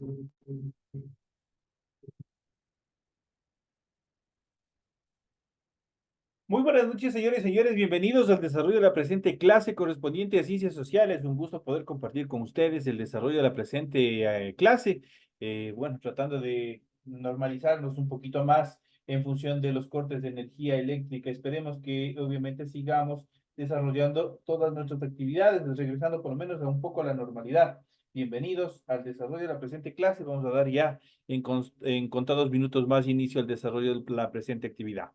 Muy buenas noches, señores y señores. Bienvenidos al desarrollo de la presente clase correspondiente a Ciencias Sociales. Un gusto poder compartir con ustedes el desarrollo de la presente clase. Bueno, tratando de normalizarnos un poquito más en función de los cortes de energía eléctrica. Esperemos que obviamente sigamos desarrollando todas nuestras actividades, regresando por lo menos a un poco a la normalidad. Bienvenidos al desarrollo de la presente clase. Vamos a dar ya en contados minutos más inicio al desarrollo de la presente actividad.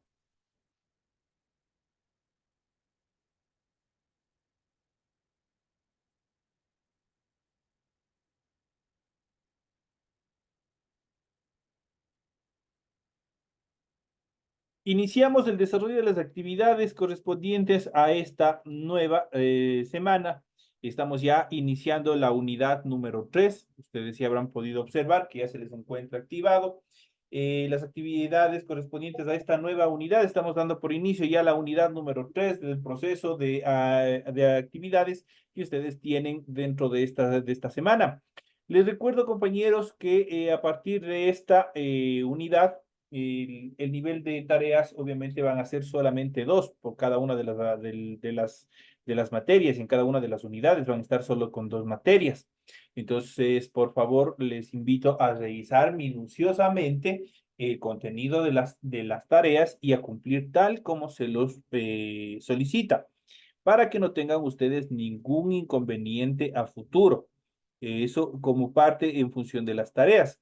Iniciamos el desarrollo de las actividades correspondientes a esta nueva semana. Estamos ya iniciando la unidad número 3. Ustedes ya habrán podido observar que ya se les encuentra activado. Las actividades correspondientes a esta nueva unidad, estamos dando por inicio ya la unidad número 3 del proceso de actividades que ustedes tienen dentro de esta semana. Les recuerdo, compañeros, que a partir de esta unidad, el nivel de tareas obviamente van a ser solamente dos por cada una de las materias. En cada una de las unidades van a estar solo con dos materias. Entonces, por favor, les invito a revisar minuciosamente el contenido de las tareas y a cumplir tal como se los solicita, para que no tengan ustedes ningún inconveniente a futuro. Eso como parte en función de las tareas.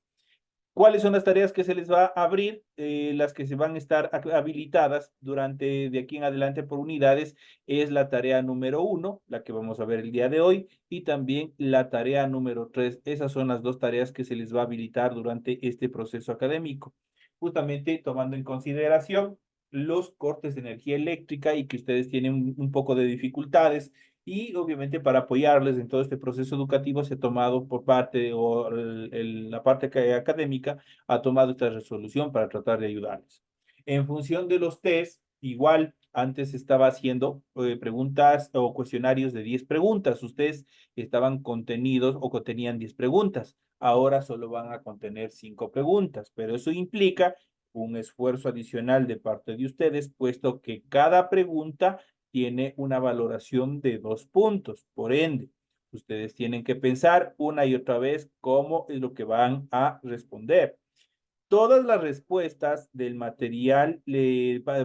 ¿Cuáles son las tareas que se les va a abrir? Las que se van a estar habilitadas durante de aquí en adelante por unidades es la tarea número 1, la que vamos a ver el día de hoy, y también la tarea número 3. Esas son las dos tareas que se les va a habilitar durante este proceso académico, justamente tomando en consideración los cortes de energía eléctrica y que ustedes tienen un poco de dificultades, y obviamente para apoyarles en todo este proceso educativo se ha tomado por parte o la parte académica ha tomado esta resolución para tratar de ayudarles. En función de los test, igual antes estaba haciendo preguntas o cuestionarios de 10 preguntas. Ustedes estaban contenidos o contenían 10 preguntas. Ahora solo van a contener 5 preguntas, pero eso implica un esfuerzo adicional de parte de ustedes, puesto que cada pregunta tiene una valoración de 2 puntos. Por ende, ustedes tienen que pensar una y otra vez cómo es lo que van a responder. Todas las respuestas del material,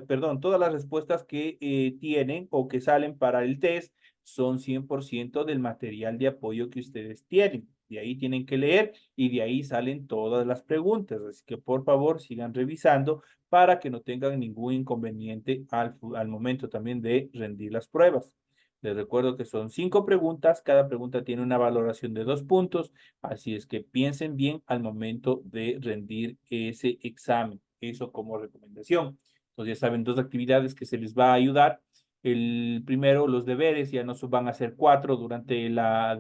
perdón, todas las respuestas que tienen o que salen para el test son 100% del material de apoyo que ustedes tienen. De ahí tienen que leer y de ahí salen todas las preguntas. Así que por favor sigan revisando para que no tengan ningún inconveniente al momento también de rendir las pruebas. Les recuerdo que son 5 preguntas, cada pregunta tiene una valoración de 2 puntos. Así es que piensen bien al momento de rendir ese examen. Eso como recomendación. Entonces ya saben, dos actividades que se les va a ayudar. El primero, los deberes, ya no van a ser 4 durante la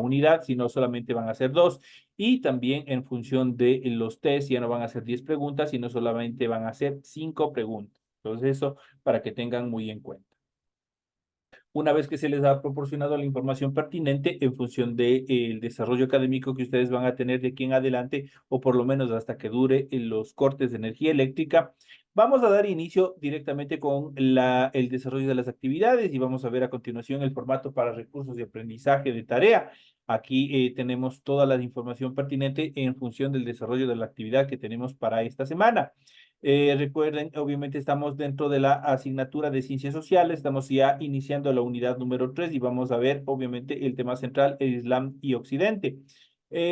unidad, sino solamente van a ser 2. Y también en función de los test, ya no van a ser 10 preguntas, sino solamente van a ser 5 preguntas. Entonces eso para que tengan muy en cuenta. Una vez que se les ha proporcionado la información pertinente en función del desarrollo académico que ustedes van a tener de aquí en adelante, o por lo menos hasta que dure los cortes de energía eléctrica, vamos a dar inicio directamente con el desarrollo de las actividades y vamos a ver a continuación el formato para recursos de aprendizaje de tarea. Aquí tenemos toda la información pertinente en función del desarrollo de la actividad que tenemos para esta semana. Recuerden, obviamente estamos dentro de la asignatura de Ciencias Sociales, estamos ya iniciando la unidad número 3 y vamos a ver, obviamente, el tema central, el Islam y Occidente.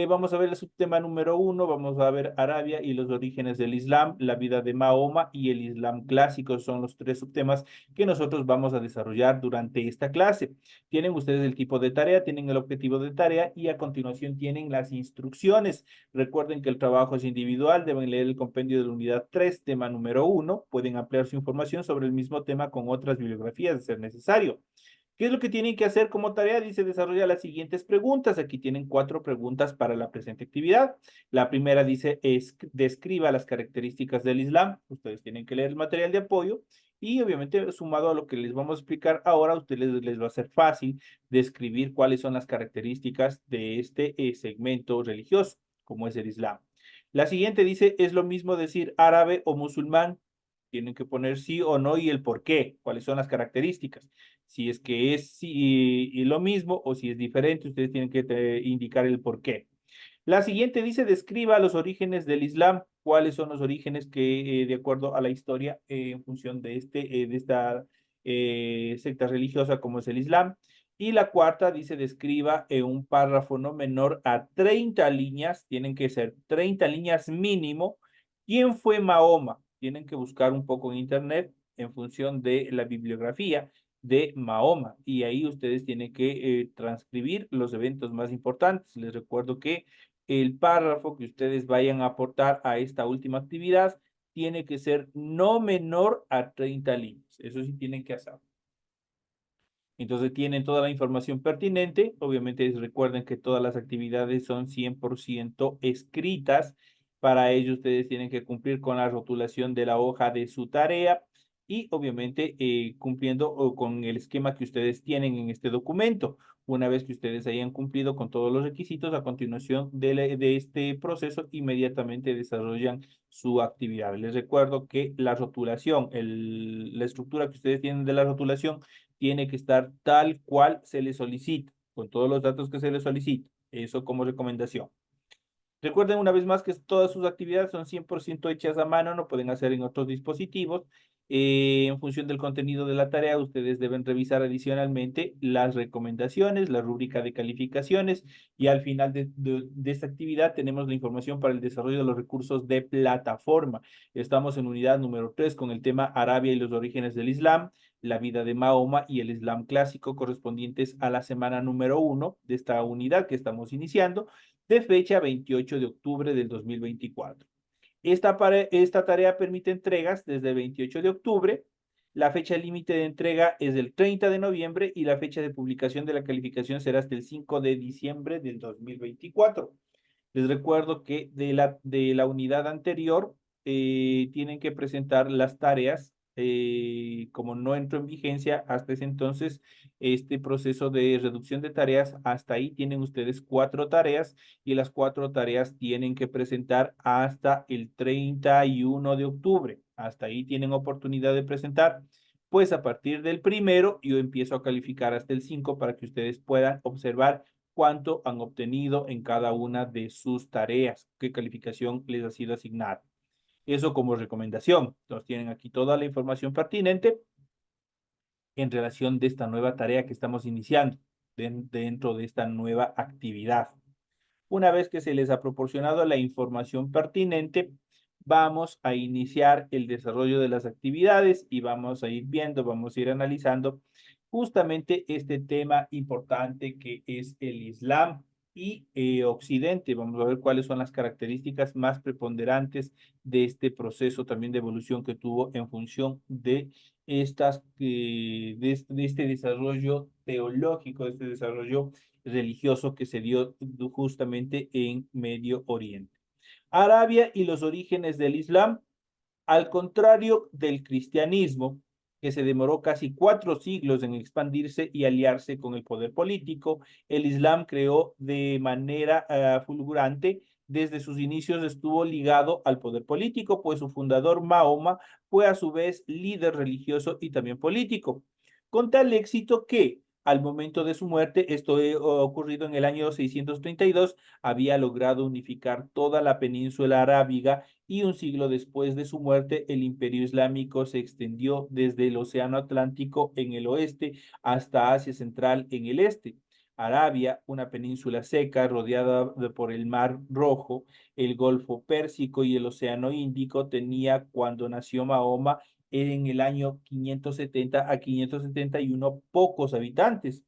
Vamos a ver el subtema número 1, vamos a ver Arabia y los orígenes del Islam, la vida de Mahoma y el Islam clásico, son los 3 subtemas que nosotros vamos a desarrollar durante esta clase. Tienen ustedes el tipo de tarea, tienen el objetivo de tarea y a continuación tienen las instrucciones. Recuerden que el trabajo es individual, deben leer el compendio de la unidad 3, tema número 1. Pueden ampliar su información sobre el mismo tema con otras bibliografías de ser necesario. ¿Qué es lo que tienen que hacer como tarea? Dice, desarrolla las siguientes preguntas. Aquí tienen 4 preguntas para la presente actividad. La primera dice, describa las características del Islam. Ustedes tienen que leer el material de apoyo y obviamente sumado a lo que les vamos a explicar ahora, a ustedes les va a ser fácil describir cuáles son las características de este segmento religioso. como es el Islam. La siguiente dice, ¿es lo mismo decir árabe o musulmán? Tienen que poner sí o no y el por qué, cuáles son las características. Si es que es sí, y lo mismo o si es diferente, ustedes tienen que indicar el por qué. La siguiente dice, describa los orígenes del Islam. ¿Cuáles son los orígenes que, de acuerdo a la historia, en función de esta secta religiosa como es el Islam? Y la cuarta dice, describa en un párrafo no menor a 30 líneas, tienen que ser 30 líneas mínimo, quién fue Mahoma. Tienen que buscar un poco en internet en función de la bibliografía de Mahoma y ahí ustedes tienen que transcribir los eventos más importantes. Les recuerdo que el párrafo que ustedes vayan a aportar a esta última actividad tiene que ser no menor a 30 líneas. Eso sí tienen que hacer. Entonces tienen toda la información pertinente. Obviamente recuerden que todas las actividades son 100% escritas. Para ello ustedes tienen que cumplir con la rotulación de la hoja de su tarea y obviamente cumpliendo con el esquema que ustedes tienen en este documento. Una vez que ustedes hayan cumplido con todos los requisitos, a continuación de este proceso, inmediatamente desarrollan su actividad. Les recuerdo que la rotulación, la estructura que ustedes tienen de la rotulación, tiene que estar tal cual se le solicita, con todos los datos que se le solicita. Eso como recomendación. Recuerden una vez más que todas sus actividades son 100% hechas a mano, no pueden hacer en otros dispositivos. En función del contenido de la tarea, ustedes deben revisar adicionalmente las recomendaciones, la rúbrica de calificaciones y al final de esta actividad tenemos la información para el desarrollo de los recursos de plataforma. Estamos en unidad número 3 con el tema Arabia y los orígenes del Islam, la vida de Mahoma y el Islam clásico correspondientes a la semana número 1 de esta unidad que estamos iniciando de fecha 28 de octubre del 2024. Esta tarea permite entregas desde el 28 de octubre. La fecha límite de entrega es el 30 de noviembre y la fecha de publicación de la calificación será hasta el 5 de diciembre del 2024. Les recuerdo que de la unidad anterior tienen que presentar las tareas. Como no entró en vigencia hasta ese entonces este proceso de reducción de tareas, hasta ahí tienen ustedes 4 tareas y las 4 tareas tienen que presentar hasta el 31 de octubre. Hasta ahí tienen oportunidad de presentar. Pues a partir del primero yo empiezo a calificar hasta el 5 para que ustedes puedan observar cuánto han obtenido en cada una de sus tareas, qué calificación les ha sido asignada. Eso como recomendación. Entonces tienen aquí toda la información pertinente en relación de esta nueva tarea que estamos iniciando dentro de esta nueva actividad. Una vez que se les ha proporcionado la información pertinente, vamos a iniciar el desarrollo de las actividades y vamos a ir viendo, vamos a ir analizando justamente este tema importante que es el Islam y Occidente. Vamos a ver cuáles son las características más preponderantes de este proceso también de evolución que tuvo en función de de este desarrollo teológico, de este desarrollo religioso que se dio justamente en Medio Oriente. Arabia y los orígenes del Islam, al contrario del cristianismo, que se demoró casi 4 siglos en expandirse y aliarse con el poder político, el Islam creó de manera fulgurante. Desde sus inicios estuvo ligado al poder político, pues su fundador Mahoma fue a su vez líder religioso y también político, con tal éxito que al momento de su muerte, esto ha ocurrido en el año 632, había logrado unificar toda la península arábiga y un siglo después de su muerte, el imperio islámico se extendió desde el Océano Atlántico en el oeste hasta Asia Central en el este. Arabia, una península seca rodeada por el Mar Rojo, el Golfo Pérsico y el Océano Índico, tenía cuando nació Mahoma en el año 570 a 571 pocos habitantes,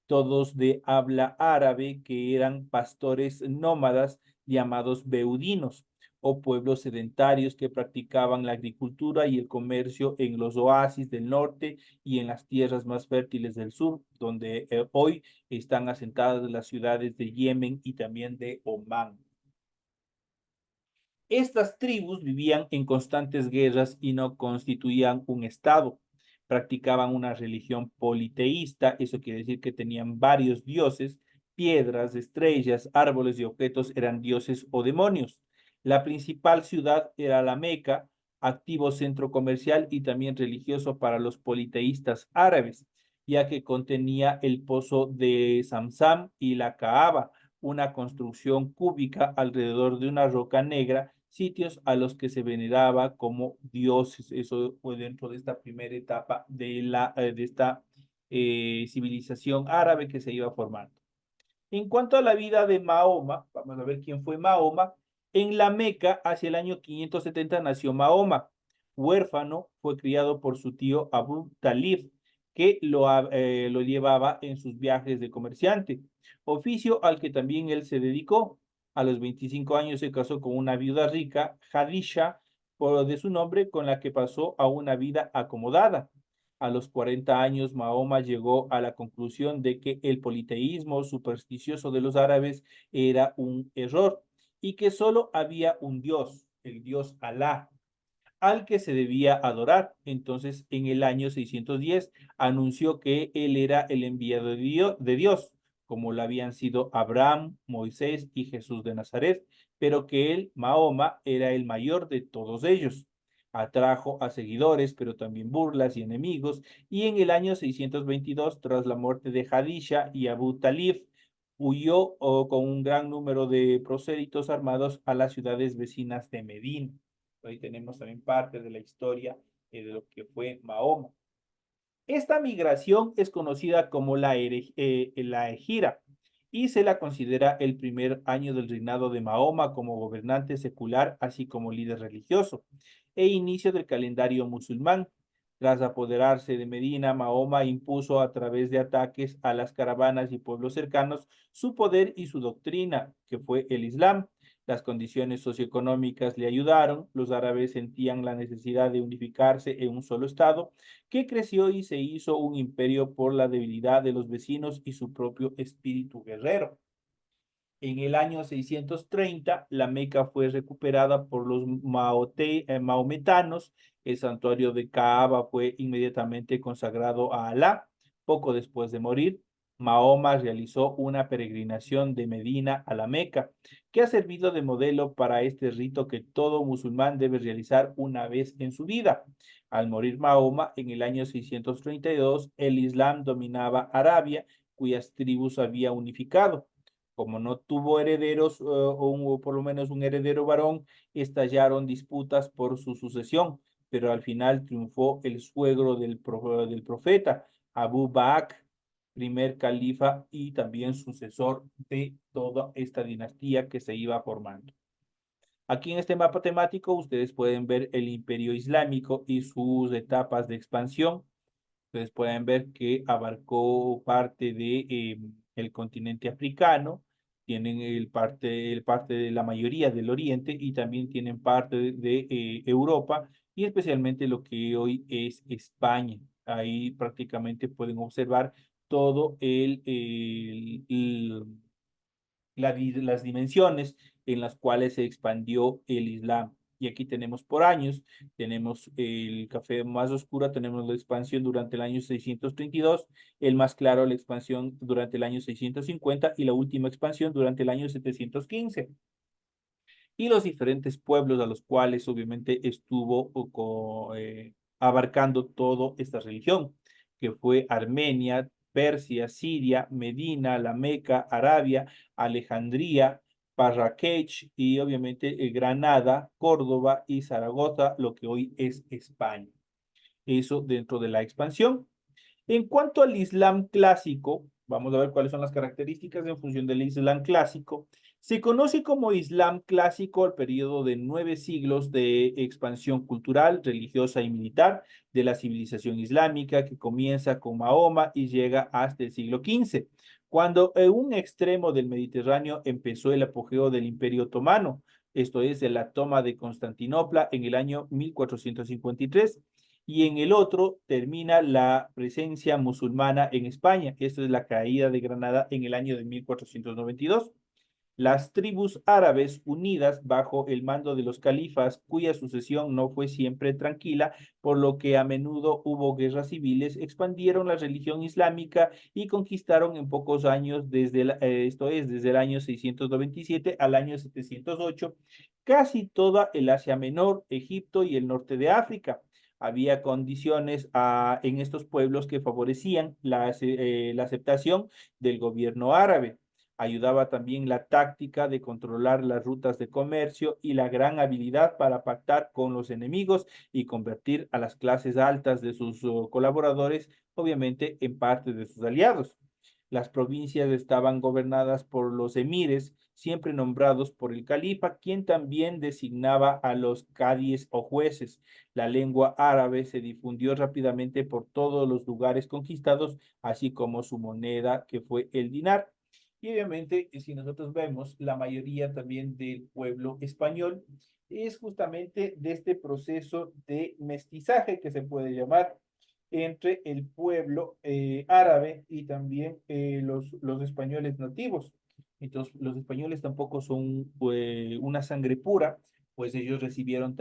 todos de habla árabe, que eran pastores nómadas llamados beudinos o pueblos sedentarios que practicaban la agricultura y el comercio en los oasis del norte y en las tierras más fértiles del sur, donde hoy están asentadas las ciudades de Yemen y también de Omán. Estas tribus vivían en constantes guerras y no constituían un estado. Practicaban una religión politeísta, eso quiere decir que tenían varios dioses, piedras, estrellas, árboles y objetos eran dioses o demonios. La principal ciudad era la Meca, activo centro comercial y también religioso para los politeístas árabes, ya que contenía el pozo de Samsam y la Kaaba, una construcción cúbica alrededor de una roca negra, sitios a los que se veneraba como dioses. Eso fue dentro de esta primera etapa de esta civilización árabe que se iba formando. En cuanto a la vida de Mahoma, vamos a ver quién fue Mahoma. En la Meca, hacia el año 570, nació Mahoma. Huérfano, fue criado por su tío Abu Talib, que lo llevaba en sus viajes de comerciante, oficio al que también él se dedicó. A los 25 años se casó con una viuda rica, Hadisha, por de su nombre, con la que pasó a una vida acomodada. A los 40 años, Mahoma llegó a la conclusión de que el politeísmo supersticioso de los árabes era un error y que solo había un Dios, el Dios Alá, al que se debía adorar. Entonces, en el año 610, anunció que él era el enviado de Dios, como lo habían sido Abraham, Moisés y Jesús de Nazaret, pero que él, Mahoma, era el mayor de todos ellos. Atrajo a seguidores, pero también burlas y enemigos, y en el año 622, tras la muerte de Hadisha y Abu Talib, huyó con un gran número de prosélitos armados a las ciudades vecinas de Medina. Ahí tenemos también parte de la historia de lo que fue Mahoma. Esta migración es conocida como la Egira y se la considera el primer año del reinado de Mahoma como gobernante secular, así como líder religioso, e inicio del calendario musulmán. Tras apoderarse de Medina, Mahoma impuso a través de ataques a las caravanas y pueblos cercanos su poder y su doctrina, que fue el Islam. Las condiciones socioeconómicas le ayudaron, los árabes sentían la necesidad de unificarse en un solo estado, que creció y se hizo un imperio por la debilidad de los vecinos y su propio espíritu guerrero. En el año 630, la Meca fue recuperada por los maometanos. El santuario de Kaaba fue inmediatamente consagrado a Alá. Poco después de morir, Mahoma realizó una peregrinación de Medina a la Meca, que ha servido de modelo para este rito que todo musulmán debe realizar una vez en su vida. Al morir Mahoma en el año 632, el Islam dominaba Arabia, cuyas tribus había unificado. Como no tuvo herederos o por lo menos un heredero varón, estallaron disputas por su sucesión, pero al final triunfó el suegro del profeta, Abu Bakr, primer califa y también sucesor de toda esta dinastía que se iba formando. Aquí en este mapa temático ustedes pueden ver el imperio islámico y sus etapas de expansión. Ustedes pueden ver que abarcó parte de el continente africano, tienen el parte de la mayoría del oriente y también tienen parte de Europa y especialmente lo que hoy es España. Ahí prácticamente pueden observar todo las dimensiones en las cuales se expandió el Islam. Y aquí tenemos por años, tenemos el café más oscuro, tenemos la expansión durante el año 632, el más claro la expansión durante el año 650 y la última expansión durante el año 715. Y los diferentes pueblos a los cuales obviamente estuvo abarcando toda esta religión, que fue Armenia, Persia, Siria, Medina, la Meca, Arabia, Alejandría, Marrakech y obviamente Granada, Córdoba y Zaragoza, lo que hoy es España. Eso dentro de la expansión. En cuanto al Islam clásico, vamos a ver cuáles son las características en función del Islam clásico. Se conoce como Islam clásico el periodo de 9 siglos de expansión cultural, religiosa y militar de la civilización islámica que comienza con Mahoma y llega hasta el siglo XV, cuando en un extremo del Mediterráneo empezó el apogeo del Imperio Otomano, esto es, de la toma de Constantinopla en el año 1453 y en el otro termina la presencia musulmana en España. Esto es la caída de Granada en el año de 1492. Las tribus árabes unidas bajo el mando de los califas, cuya sucesión no fue siempre tranquila, por lo que a menudo hubo guerras civiles, expandieron la religión islámica y conquistaron en pocos años, esto es, desde el año 697 al año 708, casi toda el Asia Menor, Egipto y el norte de África. Había condiciones en estos pueblos que favorecían la aceptación del gobierno árabe. Ayudaba también la táctica de controlar las rutas de comercio y la gran habilidad para pactar con los enemigos y convertir a las clases altas de sus colaboradores, obviamente, en parte de sus aliados. Las provincias estaban gobernadas por los emires, siempre nombrados por el califa, quien también designaba a los cadíes o jueces. La lengua árabe se difundió rápidamente por todos los lugares conquistados, así como su moneda, que fue el dinar. Y obviamente, si nosotros vemos, la mayoría también del pueblo español es justamente de este proceso de mestizaje que se puede llamar entre el pueblo árabe y también los españoles nativos. Entonces, los españoles tampoco son una sangre pura, pues ellos recibieron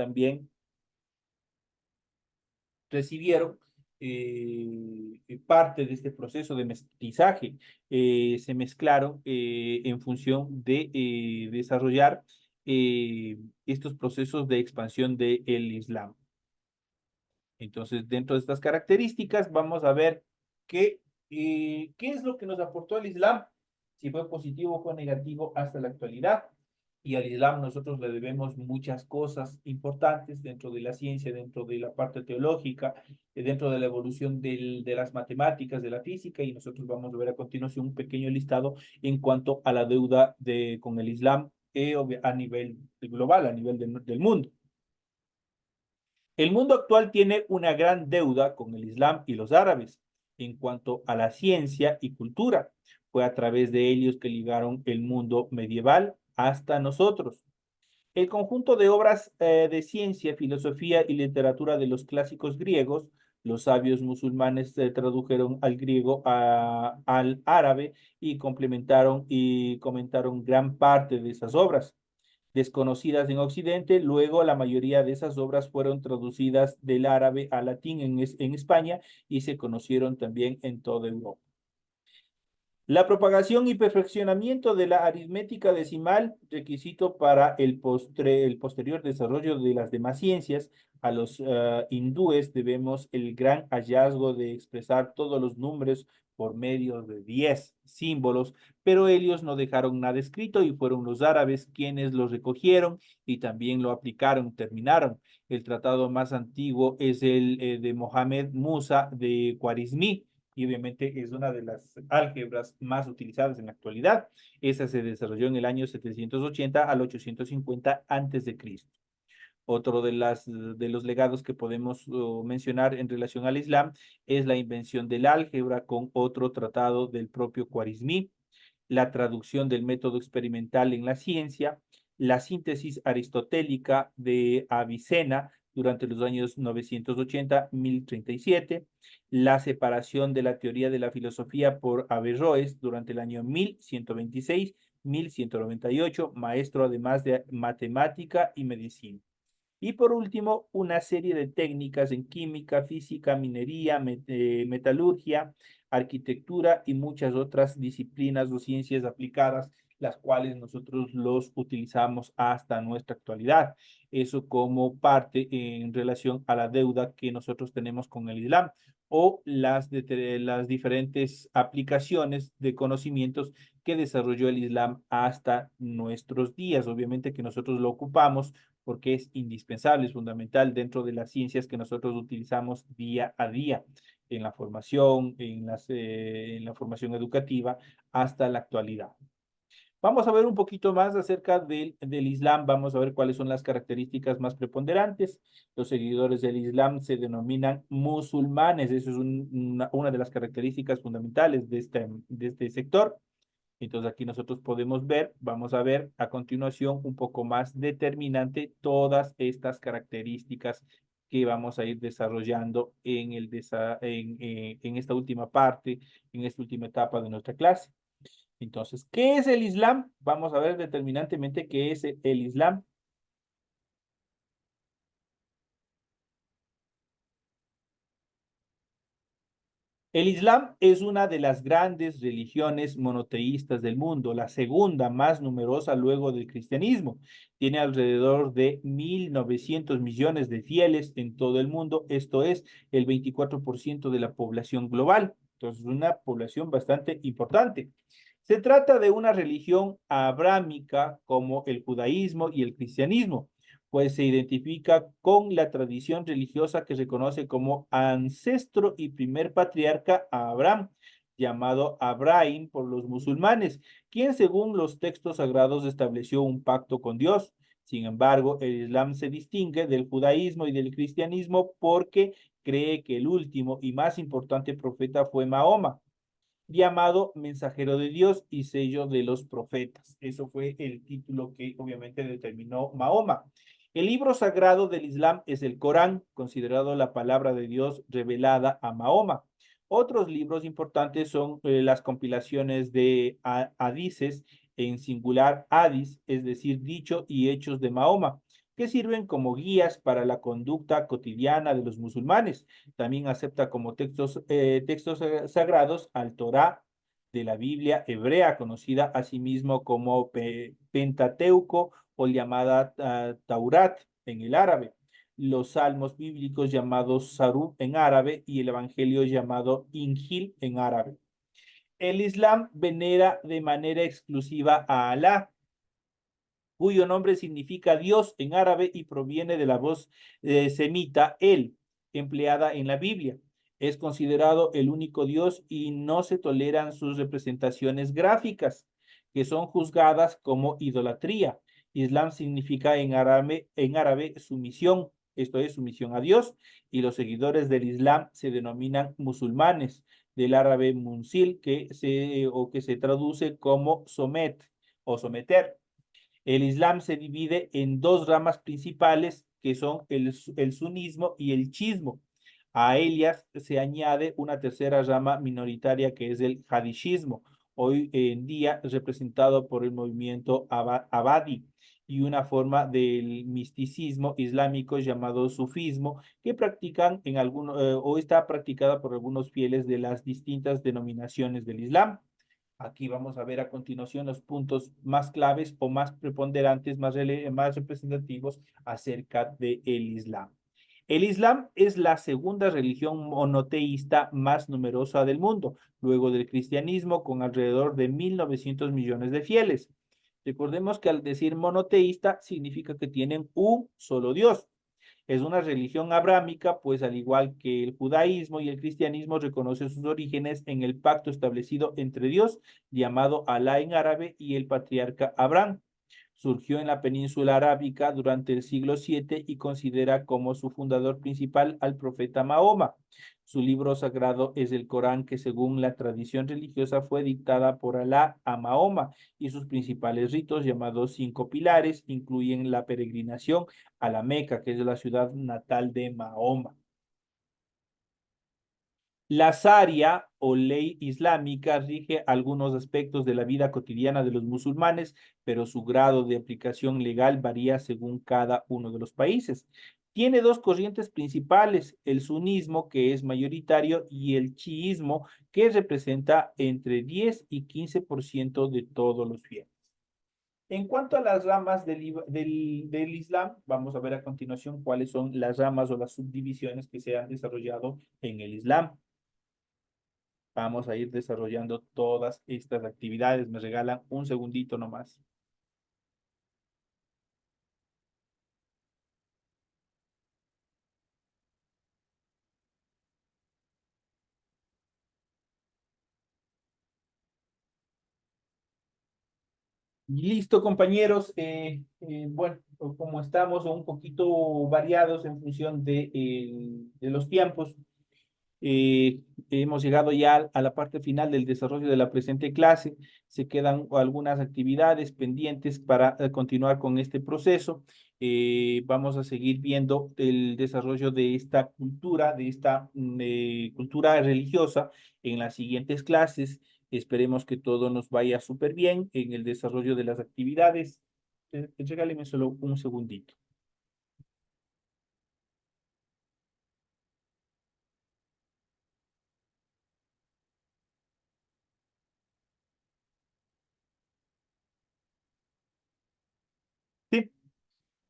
parte de este proceso de mestizaje. Se mezclaron en función de desarrollar estos procesos de expansión del Islam. Entonces, dentro de estas características, vamos a ver qué es lo que nos aportó el Islam, si fue positivo o fue negativo hasta la actualidad. Y al Islam nosotros le debemos muchas cosas importantes dentro de la ciencia, dentro de la parte teológica, dentro de la evolución de las matemáticas, de la física, y nosotros vamos a ver a continuación un pequeño listado en cuanto a la deuda con el Islam a nivel global, a nivel del mundo. El mundo actual tiene una gran deuda con el Islam y los árabes en cuanto a la ciencia y cultura. Fue a través de ellos que ligaron el mundo medieval hasta nosotros. El conjunto de obras de ciencia, filosofía y literatura de los clásicos griegos, los sabios musulmanes tradujeron al griego al árabe y complementaron y comentaron gran parte de esas obras desconocidas en Occidente. Luego, la mayoría de esas obras fueron traducidas del árabe al latín en España y se conocieron también en toda Europa. La propagación y perfeccionamiento de la aritmética decimal, requisito para el posterior desarrollo de las demás ciencias, a los hindúes debemos el gran hallazgo de expresar todos los números por medio de 10 símbolos, pero ellos no dejaron nada escrito y fueron los árabes quienes los recogieron y también lo aplicaron, terminaron. El tratado más antiguo es el de Mohamed Musa de Khwarizmi, y obviamente es una de las álgebras más utilizadas en la actualidad. Esa se desarrolló en el año 780 al 850 antes de Cristo. Otro de los legados que podemos mencionar en relación al Islam es la invención del álgebra con otro tratado del propio Khwarizmi, la traducción del método experimental en la ciencia, la síntesis aristotélica de Avicena durante los años 980-1037, la separación de la teoría de la filosofía por Averroes durante el año 1126-1198, maestro además de matemática y medicina. Y por último, una serie de técnicas en química, física, minería, metalurgia, arquitectura y muchas otras disciplinas o ciencias aplicadas, las cuales nosotros los utilizamos hasta nuestra actualidad. Eso como parte en relación a la deuda que nosotros tenemos con el Islam o las diferentes aplicaciones de conocimientos que desarrolló el Islam hasta nuestros días. Obviamente que nosotros lo ocupamos porque es indispensable, es fundamental dentro de las ciencias que nosotros utilizamos día a día en la formación, en la formación educativa hasta la actualidad. Vamos a ver un poquito más acerca del Islam, vamos a ver cuáles son las características más preponderantes. Los seguidores del Islam se denominan musulmanes, eso es una de las características fundamentales de este sector. Entonces aquí nosotros podemos ver, vamos a ver a continuación un poco más determinante todas estas características que vamos a ir desarrollando en esta última parte, en esta última etapa de nuestra clase. Entonces, ¿qué es el Islam? Vamos a ver determinantemente qué es el Islam. El Islam es una de las grandes religiones monoteístas del mundo, la segunda más numerosa luego del cristianismo. Tiene alrededor de 1.900 millones de fieles en todo el mundo, esto es el 24% de la población global. Entonces, una población bastante importante. Se trata de una religión abrámica como el judaísmo y el cristianismo, pues se identifica con la tradición religiosa que se conoce como ancestro y primer patriarca Abraham, llamado Abraham por los musulmanes, quien según los textos sagrados estableció un pacto con Dios. Sin embargo, el Islam se distingue del judaísmo y del cristianismo porque cree que el último y más importante profeta fue Mahoma, llamado mensajero de Dios y sello de los profetas. Eso fue el título que obviamente determinó Mahoma. El libro sagrado del Islam es el Corán, considerado la palabra de Dios revelada a Mahoma. Otros libros importantes son las compilaciones de hadices, en singular hadis, es decir, dicho y hechos de Mahoma, que sirven como guías para la conducta cotidiana de los musulmanes. También acepta como textos sagrados al Torá de la Biblia hebrea, conocida asimismo como Pentateuco o llamada Taurat en el árabe, los salmos bíblicos llamados Sarú en árabe y el evangelio llamado Injil en árabe. El Islam venera de manera exclusiva a Alá, cuyo nombre significa Dios en árabe y proviene de la voz semita el, empleada en la Biblia. Es considerado el único Dios y no se toleran sus representaciones gráficas, que son juzgadas como idolatría. Islam significa en árabe sumisión, esto es sumisión a Dios, y los seguidores del Islam se denominan musulmanes, del árabe munsil, que se traduce como somet o someter. El Islam se divide en dos ramas principales que son el sunismo y el chiismo. A ellas se añade una tercera rama minoritaria que es el hadishismo, hoy en día representado por el movimiento Abadi y una forma del misticismo islámico llamado sufismo que practican o está practicada por algunos fieles de las distintas denominaciones del Islam. Aquí vamos a ver a continuación los puntos más claves o más preponderantes, más representativos acerca del Islam. El Islam es la segunda religión monoteísta más numerosa del mundo, luego del cristianismo, con alrededor de 1.900 millones de fieles. Recordemos que al decir monoteísta significa que tienen un solo Dios. Es una religión abrámica, pues al igual que el judaísmo y el cristianismo reconoce sus orígenes en el pacto establecido entre Dios, llamado Alá en árabe, y el patriarca Abraham. Surgió en la península arábica durante el siglo VII y considera como su fundador principal al profeta Mahoma. Su libro sagrado es el Corán, que según la tradición religiosa fue dictada por Alá a Mahoma, y sus principales ritos, llamados cinco pilares, incluyen la peregrinación a la Meca, que es la ciudad natal de Mahoma. La Sharia o ley islámica rige algunos aspectos de la vida cotidiana de los musulmanes, pero su grado de aplicación legal varía según cada uno de los países. Tiene dos corrientes principales, el sunismo, que es mayoritario, y el chiismo, que representa entre 10 y 15% de todos los fieles. En cuanto a las ramas del Islam, vamos a ver a continuación cuáles son las ramas o las subdivisiones que se han desarrollado en el Islam. Vamos a ir desarrollando todas estas actividades. Me regalan un segundito nomás. Listo, compañeros. Bueno, como estamos un poquito variados en función de los tiempos, hemos llegado ya a la parte final del desarrollo de la presente clase. Se quedan algunas actividades pendientes para continuar con este proceso. Vamos a seguir viendo el desarrollo de esta cultura, de esta cultura religiosa en las siguientes clases. Esperemos que todo nos vaya súper bien en el desarrollo de las actividades. Regáleme solo un segundito. Sí.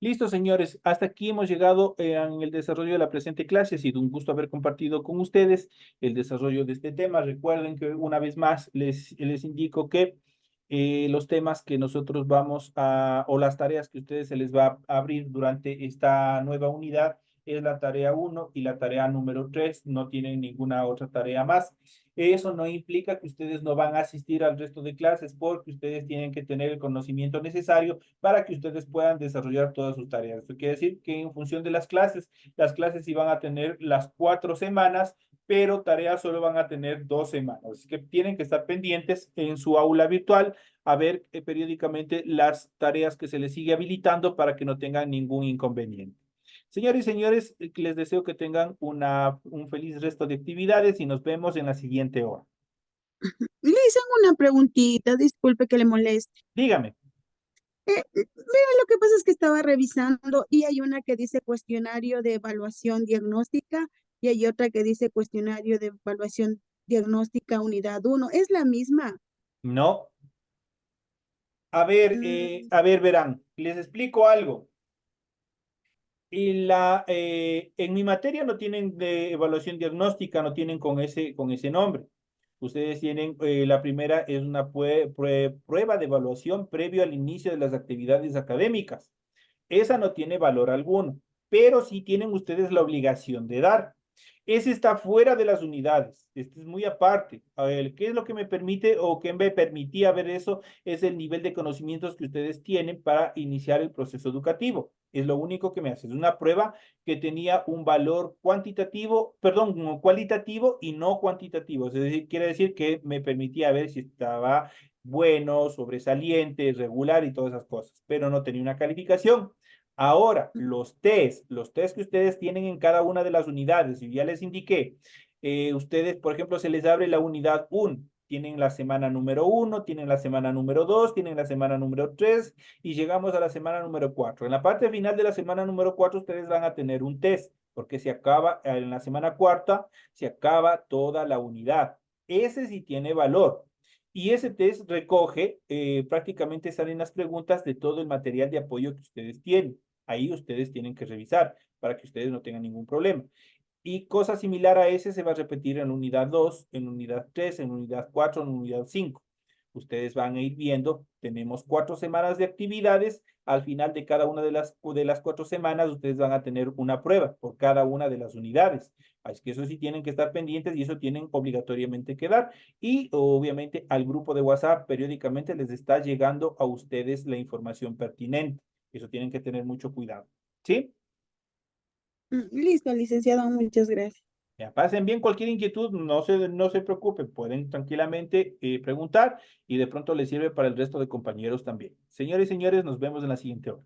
Listo, señores. Hasta aquí hemos llegado en el desarrollo de la presente clase. Ha sido un gusto haber compartido con ustedes el desarrollo de este tema. Recuerden que una vez más les indico que los temas que nosotros vamos a, o las tareas que ustedes se les va a abrir durante esta nueva unidad es la tarea uno y la tarea número 3. No tienen ninguna otra tarea más. Eso no implica que ustedes no van a asistir al resto de clases porque ustedes tienen que tener el conocimiento necesario para que ustedes puedan desarrollar todas sus tareas. Esto quiere decir que en función de las clases iban a tener las 4 semanas, pero tareas solo van a tener 2 semanas. Así que tienen que estar pendientes en su aula virtual a ver periódicamente las tareas que se les sigue habilitando para que no tengan ningún inconveniente. Señores y señores, les deseo que tengan un feliz resto de actividades y nos vemos en la siguiente hora. Le hice una preguntita, disculpe que le moleste. Dígame. Vea, lo que pasa es que estaba revisando y hay una que dice cuestionario de evaluación diagnóstica y hay otra que dice cuestionario de evaluación diagnóstica unidad uno. ¿Es la misma? No. Mm, A ver, verán, les explico algo. En mi materia no tienen de evaluación diagnóstica, no tienen con ese nombre. Ustedes tienen, la primera es una prueba de evaluación previo al inicio de las actividades académicas. Esa no tiene valor alguno, pero sí tienen ustedes la obligación de dar. Ese está fuera de las unidades. Este es muy aparte. A ver, ¿qué es lo que me permite o qué me permitía ver eso? Es el nivel de conocimientos que ustedes tienen para iniciar el proceso educativo. Es lo único que me hace. Es una prueba que tenía un valor cuantitativo, perdón, cualitativo y no cuantitativo. Es decir, quiere decir que me permitía ver si estaba bueno, sobresaliente, regular y todas esas cosas, pero no tenía una calificación. Ahora, los test que ustedes tienen en cada una de las unidades, y ya les indiqué, ustedes, por ejemplo, se les abre la unidad 1, tienen la semana número 1, tienen la semana número 2, tienen la semana número 3 y llegamos a la semana número 4. En la parte final de la semana número 4 ustedes van a tener un test, porque se acaba en la semana cuarta, se acaba toda la unidad. Ese sí tiene valor. Y ese test recoge, prácticamente salen las preguntas de todo el material de apoyo que ustedes tienen. Ahí ustedes tienen que revisar para que ustedes no tengan ningún problema. Y cosa similar a ese se va a repetir en unidad 2, en unidad 3, en unidad 4, en unidad 5. Ustedes van a ir viendo, tenemos 4 semanas de actividades. Al final de cada una de las 4 semanas, ustedes van a tener una prueba por cada una de las unidades. Así que eso sí tienen que estar pendientes y eso tienen obligatoriamente que dar. Y obviamente al grupo de WhatsApp periódicamente les está llegando a ustedes la información pertinente. Eso tienen que tener mucho cuidado. ¿Sí? listo, licenciado, muchas gracias. Ya, pasen bien cualquier inquietud, no se preocupen, pueden tranquilamente preguntar y de pronto les sirve para el resto de compañeros también. Señores y señores, nos vemos en la siguiente hora.